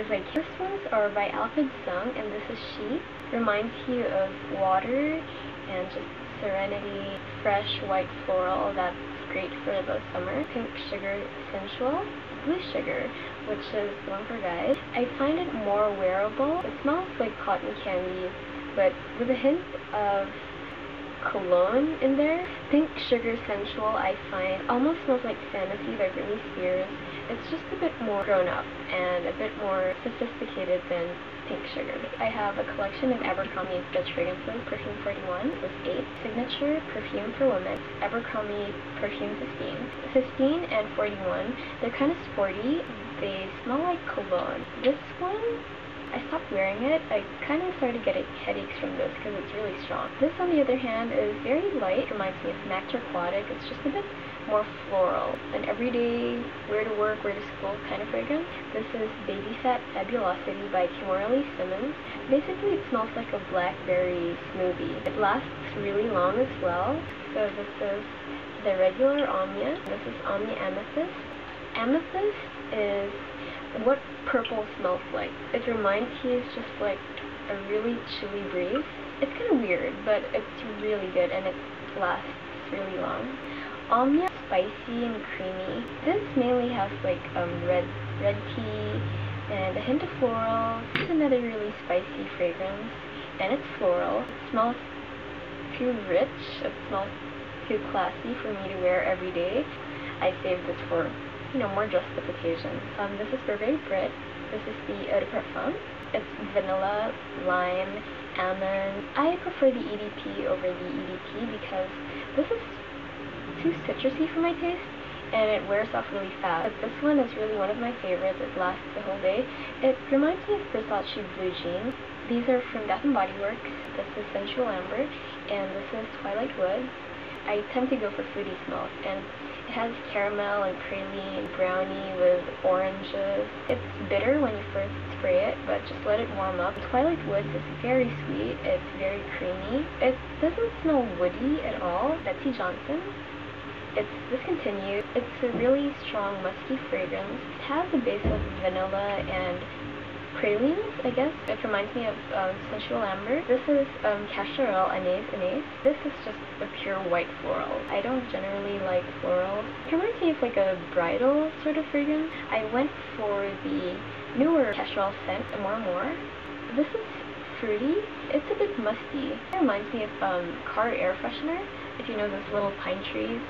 because like this ones are by ALFRED Sung, and this is Chic. Reminds you of water and just serenity, fresh white floral. That's great for the summer. Pink Sugar Sensual. Blue Sugar, which is the one for guys. I find it more wearable. It smells like cotton candy, but with a hint of cologne in there. Pink Sugar Sensual, I find, almost smells like Fantasy by Britney Spears. It's just a bit more grown up and a bit more sophisticated than Pink Sugar. I have a collection of Abercrombie and Fitch fragrances. Perfume 41 is 8. Signature Perfume for Women. Abercrombie Perfume 15. 15 and 41, they're kind of sporty. They smell like cologne. This one, I stopped wearing it. I kind of started getting headaches from this because it's really strong. This, on the other hand, is very light. It reminds me of MAC Aquatic. It's just a bit more floral. An everyday, wear to work, wear to school kind of fragrance. This is Baby Fat Fabulosity by Kimberly Simmons. Basically, it smells like a blackberry smoothie. It lasts really long as well. So this is the regular Omnia. This is Omnia Amethyste. Amethyste is what purple smells like. It reminds you just like a really chilly breeze. It's kind of weird, but it's really good and it lasts really long. Omnia, spicy and creamy. This mainly has like red tea and a hint of floral. It's another really spicy fragrance, and it's floral. It smells too rich. It smells too classy for me to wear every day. I saved this for, you know, more dressed-up occasions. This is Burberry Brit. This is the Eau de Parfum. It's vanilla, lime, almond. I prefer the EDP over the EDP because this is too citrusy for my taste, and it wears off really fast. But this one is really one of my favorites. It lasts the whole day. It reminds me of Versace blue jeans. These are from Bath & Body Works. This is Sensual Amber, and this is Twilight Wood. I tend to go for fruity smells, and it has caramel and praline, brownie with oranges. It's bitter when you first spray it, but just let it warm up. Twilight Woods is very sweet. It's very creamy. It doesn't smell woody at all. Betsey Johnson. It's discontinued. It's a really strong musky fragrance. It has a base of vanilla and pralines, I guess. It reminds me of Sensual Amber. This is CACHAREL Anais. This is just a pure white floral. I don't generally like florals. It reminds me of like a bridal sort of fragrance. I went for the newer CACHAREL scent, Amor. This is fruity. It's a bit musty. It reminds me of car air freshener. If you know those little pine trees.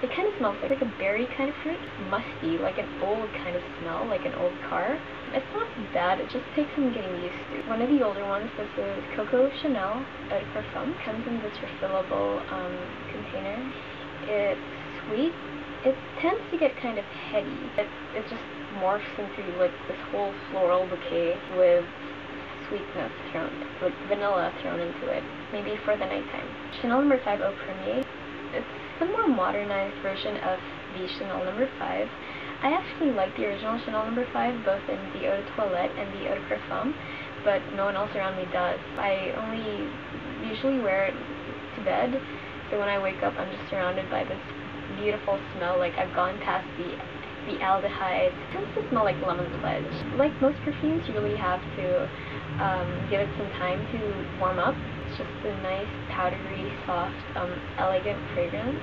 It kind of smells like a berry kind of fruit. Musty, like an old kind of smell, like an old car. It's not bad, it just takes some getting used to. One of the older ones, this is Coco Chanel Eau de Parfum. It comes in this refillable container. It's sweet. It tends to get kind of heady. It just morphs into like this whole floral bouquet with sweetness thrown, like vanilla thrown into it. Maybe for the nighttime. Chanel No. 5 Eau Premier. It's the more modernized version of the Chanel No. 5. I actually like the original Chanel No. 5, both in the Eau de Toilette and the Eau de Parfum, but no one else around me does. I only usually wear it to bed, so when I wake up I'm just surrounded by this beautiful smell. Like I've gone past the aldehydes. It tends to smell like lemon pledge. Like most perfumes, you really have to give it some time to warm up. It's just a nice, powdery, soft, elegant fragrance.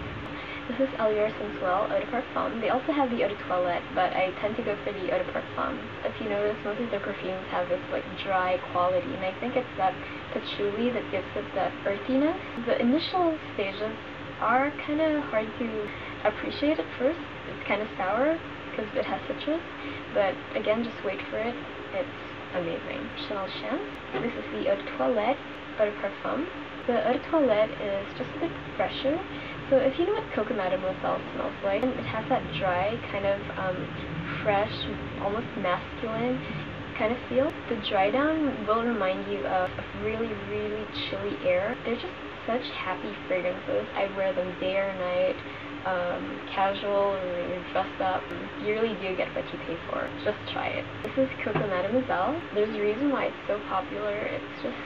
This is Allure Sensuelle Eau de Parfum. They also have the Eau de Toilette, but I tend to go for the Eau de Parfum. If you notice, most of their perfumes have this like dry quality, and I think it's that patchouli that gives it that earthiness. The initial stages are kind of hard to appreciate at first. It's kind of sour because it has citrus, but again, just wait for it. It's amazing. Chanel Chance. This is the Eau de Toilette Eau de Parfum. The Eau de Toilette is just a bit fresher. So if you know what Coco Mademoiselle smells like, it has that dry, kind of fresh, almost masculine kind of feel. The dry down will remind you of really, really chilly air. They're just such happy fragrances. I wear them day or night, casual or you're dressed up. You really do get what you pay for. Just try it. This is Coco Mademoiselle. There's a reason why it's so popular. It's just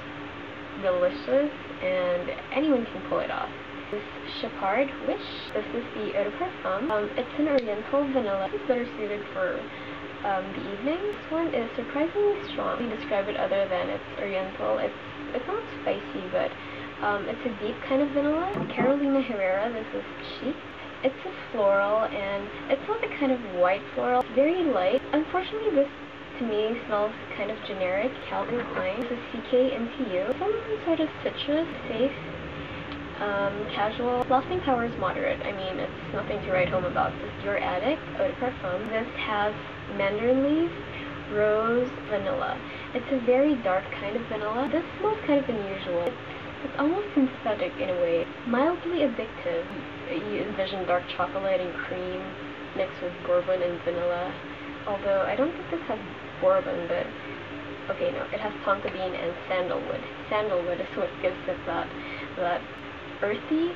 delicious and anyone can pull it off. This Chapard Wish. This is the Eau de Parfum. It's an oriental vanilla. It's better suited for The Evening. This one is surprisingly strong. We describe it other than it's oriental. It's not spicy, but it's a deep kind of vanilla. Carolina Herrera, this is Chic. It's a floral, and it's not the kind of white floral. It's very light. Unfortunately, this to me smells kind of generic. Calvin Klein. This is CK NTU. Some sort of citrus, safe, casual. Lasting power is moderate. I mean, it's nothing to write home about. This is Your Addict Eau de Parfum. This has mandarin leaf, rose, vanilla. It's a very dark kind of vanilla. This smells kind of unusual. It's almost synthetic in a way. Mildly addictive. You envision dark chocolate and cream mixed with bourbon and vanilla. Although I don't think this has bourbon, but okay, no, it has tonka bean and sandalwood. Sandalwood is what gives it that earthy.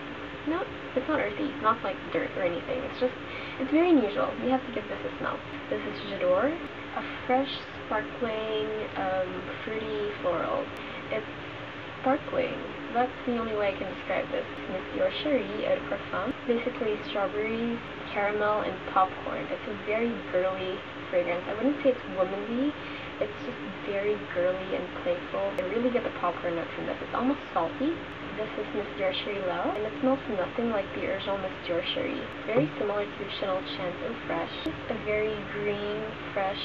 No, it's not earthy. It's not like dirt or anything. It's very unusual. You have to give this a smell. This is J'adore, a fresh, sparkling, fruity floral. It's sparkling. That's the only way I can describe this. Monsieur Chérie Eau de Parfum. Basically strawberries, caramel, and popcorn. It's a very girly fragrance. I wouldn't say it's womanly. It's just very girly and playful. I really get the popcorn note from this. It's almost salty. This is Monsieur Chérie Low, and it smells nothing like the original Monsieur Chérie. Very similar to Chanel Chance Eau Fresh. A very green, fresh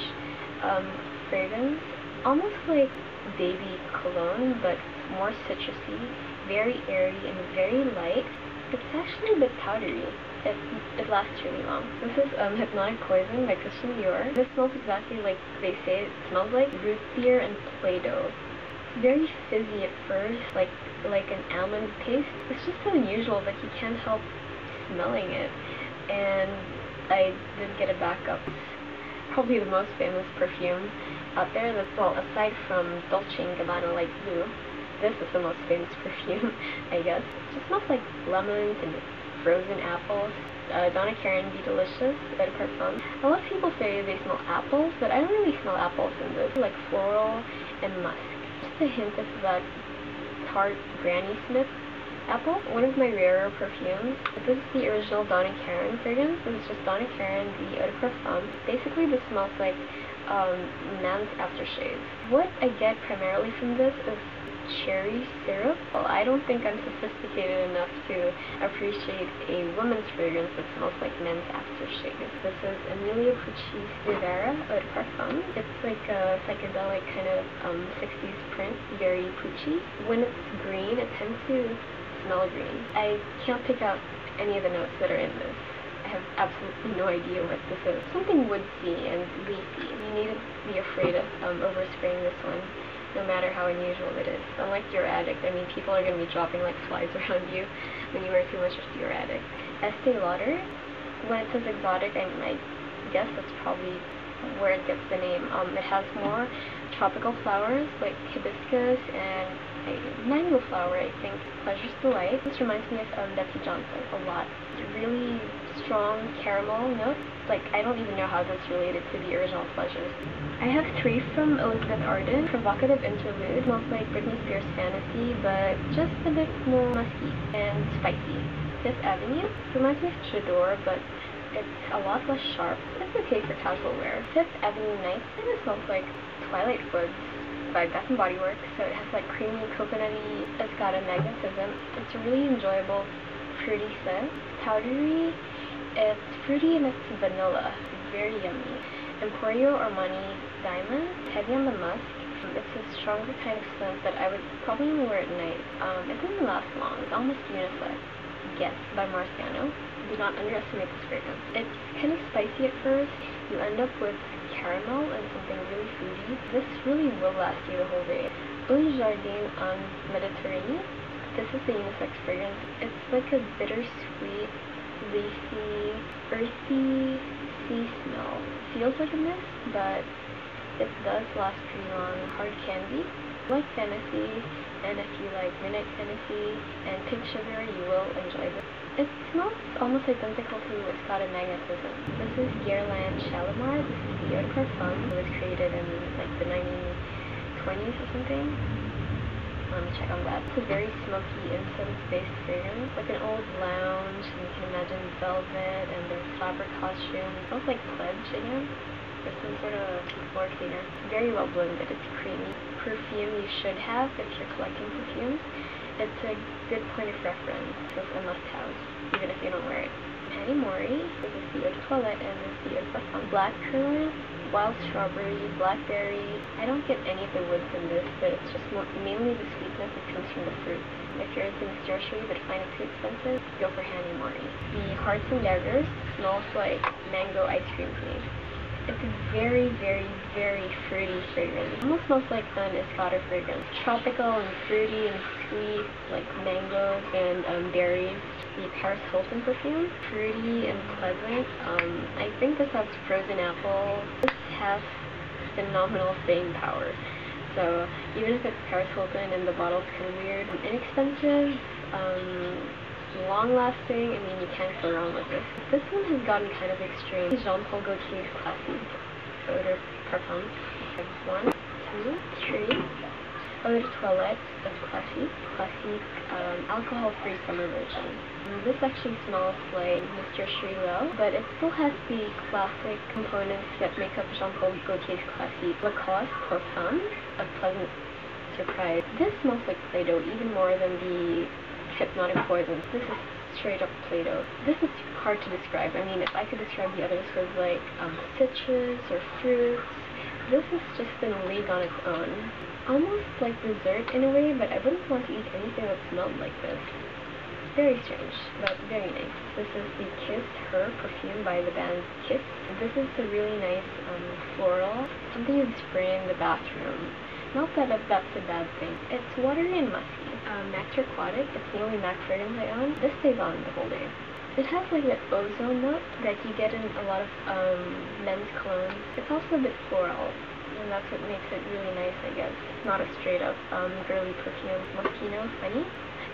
fragrance. Almost like baby cologne, but more citrusy, very airy and very light. It's actually a bit powdery. It lasts really long. This is Hypnotic Poison by Christian Dior. This smells exactly like they say it smells like root beer and Play-Doh. It's very fizzy at first, like an almond paste. It's just so unusual that you can't help smelling it. And I did get a backup. Probably the most famous perfume out there. That's, well, aside from Dolce & Gabbana Light Blue, this is the most famous perfume, I guess. It just smells like lemons and frozen apples. Donna Karan Be Delicious Eau de Parfum. A lot of people say they smell apples, but I don't really smell apples in this. Like floral and musk. Just a hint of that tart Granny Smith apple. One of my rarer perfumes. This is the original Donna Karan fragrance. This is just Donna Karan the Eau de Parfum. Basically, this smells like man's aftershave. What I get primarily from this is cherry syrup. Well, I don't think I'm sophisticated enough to appreciate a woman's fragrance that smells like men's aftershave. This is Emilia Pucci's Rivera Eau de Parfum. It's like a psychedelic kind of 60s print, very Pucci. When it's green, it tends to smell green. I can't pick out any of the notes that are in this. I have absolutely no idea what this is. Something woodsy and leafy. You need to be afraid of overspraying this one, no matter how unusual it is. Unlike Your Addict, I mean, people are going to be dropping like flies around you when you wear too much of Your Addict. Estee Lauder, when it says exotic, I guess that's probably where it gets the name. It has more tropical flowers like hibiscus and a mango flower, I think. Pleasure's Delight. This reminds me of Betsey Johnson a lot. Really strong caramel notes. Like, I don't even know how that's related to the original Pleasures. I have 3 from Elizabeth Arden. Provocative Interlude. Smells like Britney Spears' Fantasy, but just a bit more musky and spicy. Fifth Avenue. Reminds me of J'adore, but it's a lot less sharp. It's okay for casual wear. Fifth Avenue Night. It smells like Twilight Woods by Bath & Body Works. So it has like creamy, coconutty, it's got a magnetism. It's a really enjoyable, fruity scent. Powdery. It's fruity and it's vanilla. It's very yummy. Emporio Armani Diamond. Heavy on the musk. It's a stronger kind of scent that I would probably only wear at night. It doesn't last long. It's almost unisex. Guess by Marciano. Do not underestimate this fragrance. It's kind of spicy at first. You end up with caramel and something really fruity. This really will last you the whole day. Eau de Jardin on Mediterranean. This is the unisex fragrance. It's like a bittersweet, leafy, earthy sea smell. Feels like a mist, but it does last pretty long. Hard candy. If you like fantasy, and if you like midnight fantasy and pink sugar, you will enjoy this. It smells almost identical to Escada Magnetism. This is Guerlain Shalimar. This is the Eau de Parfum. It was created in like the 1920s or something. Let me check on that. It's a very smoky, incense-based fragrance. Like an old lounge, and you can imagine velvet and their fabric costume. It smells like Pledge again. with some sort of floor cleaner. Very well blended. It's creamy. Perfume you should have if you're collecting perfumes. It's a good point of reference. It's a must-have, even if you don't wear it. Mori, this is the Eau de Toilette, and this is the Eau de Parfum. Blackcurrant, wild strawberry, blackberry. I don't get any of the woods in this, but it's just mainly the sweetness that comes from the fruit. If you're into this grocery but find it too expensive, go for Mori. The Hearts and Daggers smells like mango ice cream to me. It's a very, very, very fruity fragrance. It almost smells like an Escada fragrance. Tropical and fruity and sweet, like mangoes and berries. The Paris Hilton perfume, fruity and pleasant. I think this has frozen apple. This has phenomenal staying power. So even if it's Paris Hilton and the bottle's kind of weird, inexpensive, long-lasting, I mean, you can't go wrong with this. This one has gotten kind of extreme. Jean Paul Gaultier's Classique Eau de Parfum. 1, 2, 3. Eau de Toilette of Classique alcohol-free summer version. This actually smells like Mr. Shriwell, but it still has the classic components that make up Jean Paul Gaultier's Classique. Lacoste Parfum, a pleasant surprise. This smells like Play-Doh even more than the Hypnotic Poison. This is straight up Play-Doh. This is hard to describe. I mean, if I could describe the others with like citrus or fruits, this is just in a league on its own. Almost like dessert in a way, but I wouldn't want to eat anything that smelled like this. Very strange, but very nice. This is the Kiss Her perfume by the band Kiss. This is a really nice floral, something you'd spray in the bathroom. Not that that's a bad thing. It's watery and musky. Max Aquatic, it's the only MAC fragrance I own. This stays on the whole day. It has like that ozone note that you get in a lot of men's colognes. It's also a bit floral, and that's what makes it really nice, I guess. It's not a straight up girly perfume. Moschino Honey.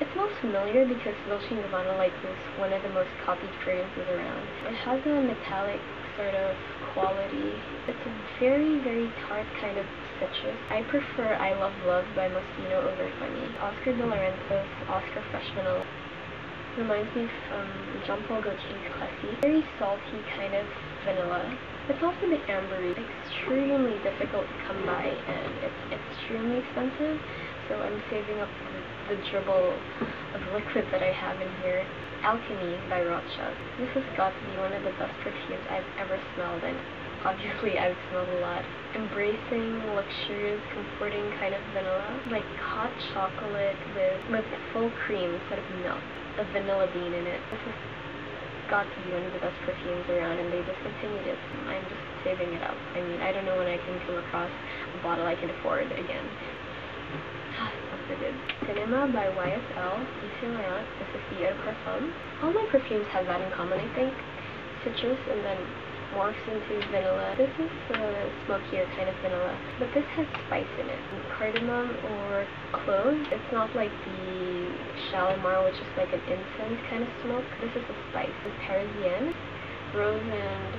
It smells familiar because Dolce & Gabbana like is one of the most copied fragrances around. It has a metallic sort of quality. It's a very, very tart kind of citrus. I prefer I Love Love by Moschino over Funny. Oscar de la Renta's Oscar Fresh Vanilla. Reminds me of Jean Paul Gaultier's Classique. Very salty kind of vanilla. It's also a bit ambery. Extremely difficult to come by, and it's extremely expensive, so I'm saving up the dribble of liquid that I have in here. Alchemy by Rothschild. This has got to be one of the best perfumes I've ever smelled, and obviously I've smelled a lot. Embracing, luxurious, comforting kind of vanilla. Like hot chocolate with full cream instead of milk. A vanilla bean in it. This has got to be one of the best perfumes around, and they discontinued it. I'm just saving it up. I mean, I don't know when I can come across a bottle I can afford again. Smells so good. Cinema by YSL. Yves Saint Laurent. This is the Eau de Parfum. All my perfumes have that in common, I think. Citrus, and then morphs into vanilla. This is a smokier kind of vanilla, but this has spice in it. Cardamom or clove. It's not like the Shalimar, which is like an incense kind of smoke. This is a spice. It's Parisienne, rose and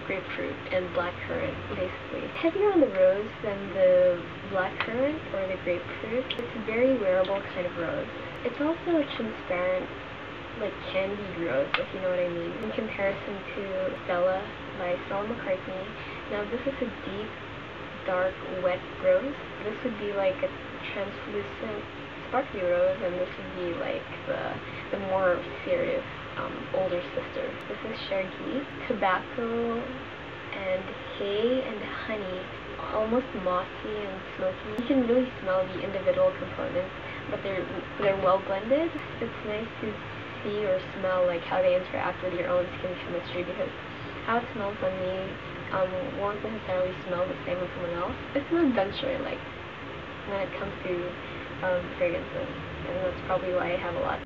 grapefruit, and blackcurrant, basically. Heavier on the rose than the blackcurrant or the grapefruit. It's a very wearable kind of rose. It's also a transparent, like candied rose, if you know what I mean, in comparison to Stella by Stella McCartney. Now this is a deep, dark, wet rose. This would be like a translucent, sparkly rose, and this would be like the more serious, older sister. This is Chergui. Tobacco and hay and honey, almost mossy and smoky. You can really smell the individual components, but they're well blended. It's nice to see or smell like how they interact with your own skin chemistry, because how it smells on me won't necessarily smell the same on someone else. It's an adventure, like, when it comes to fragrances, and that's probably why I have a lot.